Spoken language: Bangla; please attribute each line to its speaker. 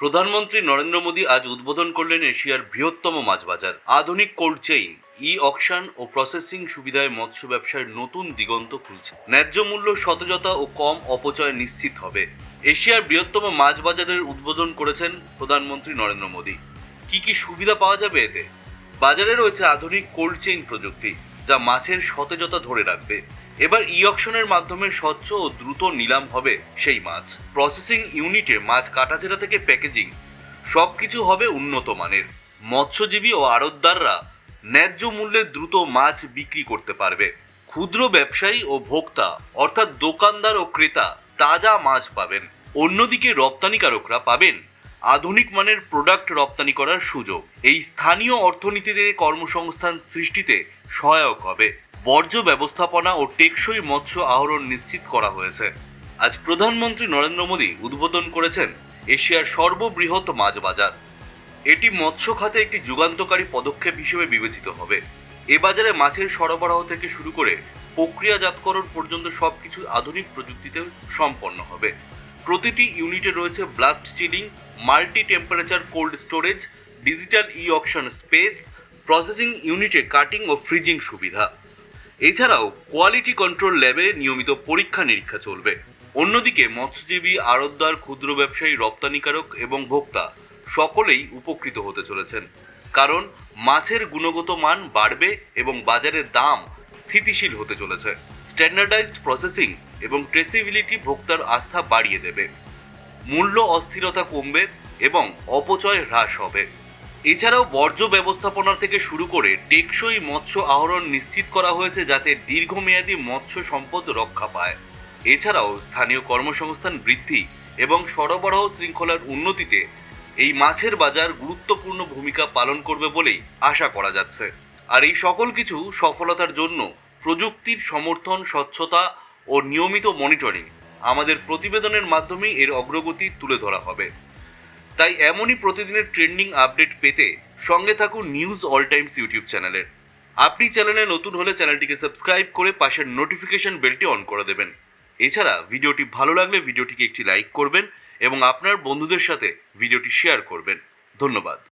Speaker 1: প্রধানমন্ত্রী নরেন্দ্র মোদী আজ উদ্বোধন করলেন এশিয়ার বৃহত্তম মাছ বাজার। আধুনিক কোল্ড চেইন, অকশন ও প্রসেসিং সুবিধায় মৎস্য ব্যবসায় নতুন দিগন্ত খুলছে। ন্যায্য মূল্য, সতেজতা ও কম অপচয় নিশ্চিত হবে। এশিয়ার বৃহত্তম মাছ বাজারের উদ্বোধন করেছেন প্রধানমন্ত্রী নরেন্দ্র মোদী। কি সুবিধা পাওয়া যাবে এতে? বাজারে রয়েছে আধুনিক কোল্ড চেইন প্রযুক্তি, যা মাছের সতেজতা ধরে রাখবে। এবার অকশনের মাধ্যমে স্বচ্ছ ও দ্রুত নিলাম হবে সেই মাছ। প্রসেসিং ইউনিটে মাছ কাটাছেঁড়া থেকে প্যাকেজিং সবকিছু হবে উন্নত মানের। মৎস্যজীবী ও আড়তদাররা ন্যায্য মূল্যে দ্রুত মাছ বিক্রি করতে পারবে। ক্ষুদ্র ব্যবসায়ী ও ভোক্তা অর্থাৎ দোকানদার ও ক্রেতা তাজা মাছ পাবেন। অন্যদিকে রপ্তানিকারকরা পাবেন আধুনিক মানের প্রোডাক্ট রপ্তানি করার সুযোগ। এই স্থানীয় অর্থনীতিতে কর্মসংস্থান সৃষ্টিতে সহায়ক হবে। বর্জ্য ব্যবস্থাপনা ও টেকসই মৎস্য আহরণ নিশ্চিত করা হয়েছে। আজ প্রধানমন্ত্রী নরেন্দ্র মোদী উদ্বোধন করেছেন এশিয়ার সর্ববৃহৎ মাছ বাজার। এটি মৎস্য খাতে একটি যুগান্তকারী পদক্ষেপ হিসেবে বিবেচিত হবে। এ বাজারে মাছের সরবরাহ থেকে শুরু করে প্রক্রিয়াজাতকরণ পর্যন্ত সবকিছু আধুনিক প্রযুক্তিতে সম্পন্ন হবে। প্রতিটি ইউনিটে রয়েছে blast chilling, multi temperature cold storage, digital auction space, processing ইউনিটে কাটিং ও ফ্রিজিং সুবিধা। এছাড়াও কোয়ালিটি কন্ট্রোল ল্যাবে নিয়মিত পরীক্ষা নিরীক্ষা চলবে। অন্যদিকে মৎস্যজীবী, আড়তদার, ক্ষুদ্র ব্যবসায়ী, রপ্তানিকারক এবং ভোক্তা সকলেই উপকৃত হতে চলেছেন, কারণ মাছের গুণগত মান বাড়বে এবং বাজারের দাম স্থিতিশীল হতে চলেছে। স্ট্যান্ডার্ডাইজড প্রসেসিং এবং ট্রেসিবিলিটি ভোক্তার আস্থা বাড়িয়ে দেবে। মূল্য অস্থিরতা কমবে এবং অপচয় হ্রাস হবে। এছাড়াও বর্জ্য ব্যবস্থাপনা থেকে শুরু করে টেকসই মৎস্য আহরণ নিশ্চিত করা হয়েছে, যাতে দীর্ঘমেয়াদী মৎস্য সম্পদ রক্ষা পায়। এছাড়াও স্থানীয় কর্মসংস্থান বৃদ্ধি এবং সরবরাহ শৃঙ্খলার উন্নতিতে এই মাছের বাজার গুরুত্বপূর্ণ ভূমিকা পালন করবে বলেই আশা করা যাচ্ছে। আর এই সকল কিছু সফলতার জন্য প্রযুক্তির সমর্থন, স্বচ্ছতা ও নিয়মিত মনিটরিং আমাদের প্রতিবেদনের মাধ্যমেই এর অগ্রগতি তুলে ধরা হবে। তাই এমনই প্রতিদিনের ট্রেন্ডিং আপডেট পেতে সঙ্গে থাকুন নিউজ অল টাইমস ইউটিউব চ্যানেলের। আপনি চ্যানেলে নতুন হলে চ্যানেলটিকে সাবস্ক্রাইব করে পাশের নোটিফিকেশন বেলটি অন করে দেবেন। এছাড়া ভিডিওটি ভালো লাগলে ভিডিওটিকে একটি লাইক করবেন এবং আপনার বন্ধুদের সাথে ভিডিওটি শেয়ার করবেন। ধন্যবাদ।